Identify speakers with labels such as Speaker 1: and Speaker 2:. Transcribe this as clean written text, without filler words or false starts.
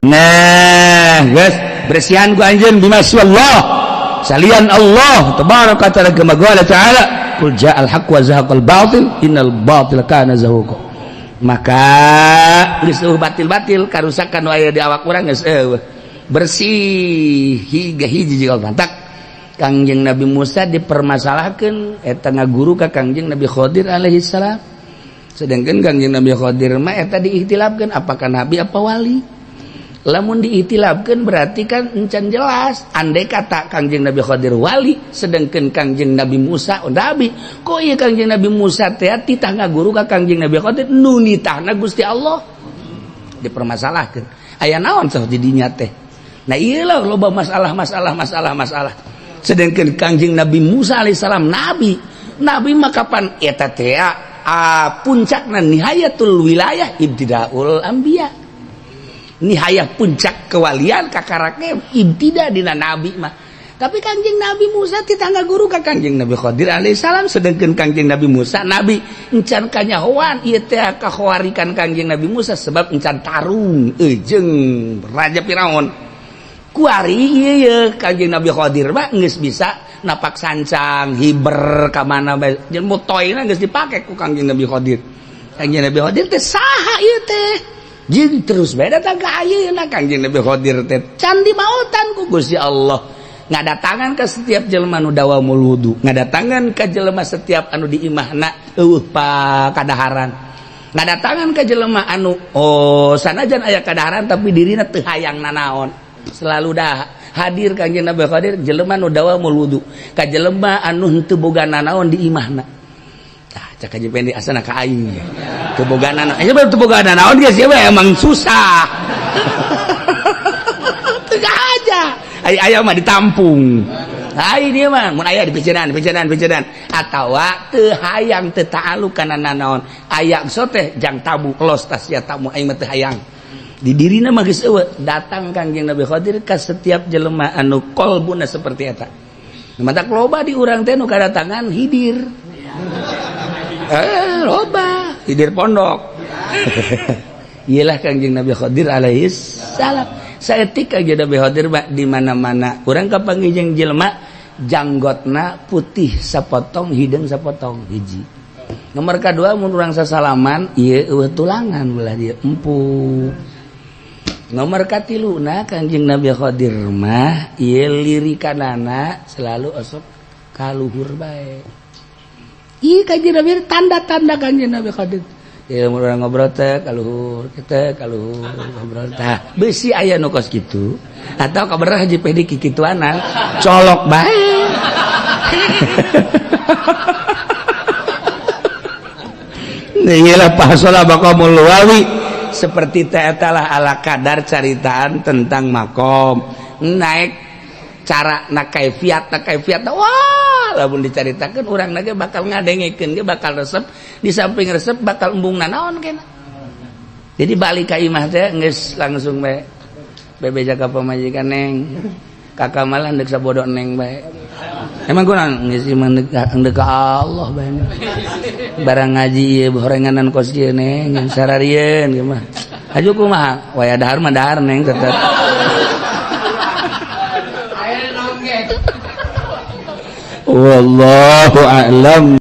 Speaker 1: Nah guys bersihan ku anjeun bimasya salian Allah tabaraka taala kama qala ta'ala qul ja'al haqq wa zahaqal batil innal batila kana zahuqa. Maka geus batil-batil karusakan aya di awak urang geus bersih hiji jiga mantak. Kangjeng Nabi Musa dipermasalahkeun eta ngaguru ka Kangjeng Nabi Khadir alaihi salam. Sedangkan Kangjeng Nabi Khadir mah eta diihtilafkeun apakah nabi apa wali. Lamun diihtilafkeun berarti kan encan jelas. Andai kata Kangjeng Nabi Khadir wali, sedangkan Kangjeng Nabi Musa nabi. Kok ieu Kangjeng Nabi Musa teh titah ngaguru ka Kangjeng Nabi Khadir nu nitahna Gusti Allah. Dipermasalahkeun. Aya naon saha di dinya teh? Nah ieu lah loba masalah. Sedangkan Kangjeng Nabi Musa alaihissalam nabi mah kapan eta teh puncakna nihayatul wilayah ibtidaul anbiya. Nihayah puncak kewalian kakarake ibtida dina nabi mah. Tapi Kangjeng Nabi Musa titangga guru ka Kangjeng Nabi Khadir alaihissalam, sedangkan Kangjeng Nabi Musa nabi encan kanyahoan ieu teh kakhawarikan Kangjeng Nabi Musa sebab encan tarung jeung Raja Firaun. Kuari ieu Kangjeng Nabi Khadir mah geus bisa napak sancang hiber ka mana bae. Jeung motoina geus dipake ku Kangjeng Nabi Khadir. Kangjeng Nabi Khadir teh saha ieu teh? Jadi terus beda tak ayeuna Kangjeng Nabi Khadir teh can dimaotan ku Gusti Allah. Ngadatangan ke setiap jelema anu dawamul wudu, ngadatangan ke jelema setiap anu di imahna pa kadaharan. Ngadatangan ke jelema anu sanajan aya kadaharan tapi dirina teu hayang nanaon. Selalu dah hadir Kangjeng Nabi Khadir jelema anu dawamul wudu, ka jelema anu henteu boga nanaon di imahna. Cak aja pendek asana ka aing keboganan aja baru keboganan naon geus ieu emang susah teu aja aya mah ditampung ai dia mah mun aya dipicenan atawa teu hayang teu ta'aluk kana nanaon aya soteh jang tabu los tas sia tamu aing mah teu hayang di dirina mah geus eueuh datang Kangjeng Nabi Khadir ka setiap jelema anu qalbuna seperti eta matak loba di urang teh nu kadatangan hidir loba hidir pondok. Iyalah Kangjeng Nabi Khadir alaihi salam. Saeutik Kangjeng Nabi Khadir di mana-mana. Urang kapanggih jelema janggotna putih sapotong, hideung sapotong hiji. Nomor kadua mun urang sasalaman ieu eueuh tulangan belah dia empuk. Nomor katiluna Kangjeng Nabi Khadir mah ieu lirikanana selalu osok kaluhur bae. Ih Kangjeng Nabi tanda-tanda Kangjeng Nabi Khadir. Ya mun urang ngobrol teh kaluhur, kita kaluhur ngobrol tah. Beusi aya nu kos kitu atau kabarah haji pedi kikituanan colok bae. Ninggilah pasola maqamul wawi seperti teh eta lah ala kadar caritaan tentang makom. Naik cara na kaifiat wah lamun dicaritakeun urang na ge bakal ngadengekeun ge bakal resep di samping resep bakal embungna naon keneh. Jadi balik ka imah teh geus langsung bae bebeja ka pamajikan neng kakak malah hendeuk sabodo neng bae. Emang kunaon geus imah hendeuk ka Allah bae. Barang ngaji ieu horenganan kos ieu neng sararieun ge mah. Aju kumaha? Waya dahar mah dahar neng tetep. Wallahu a'lam.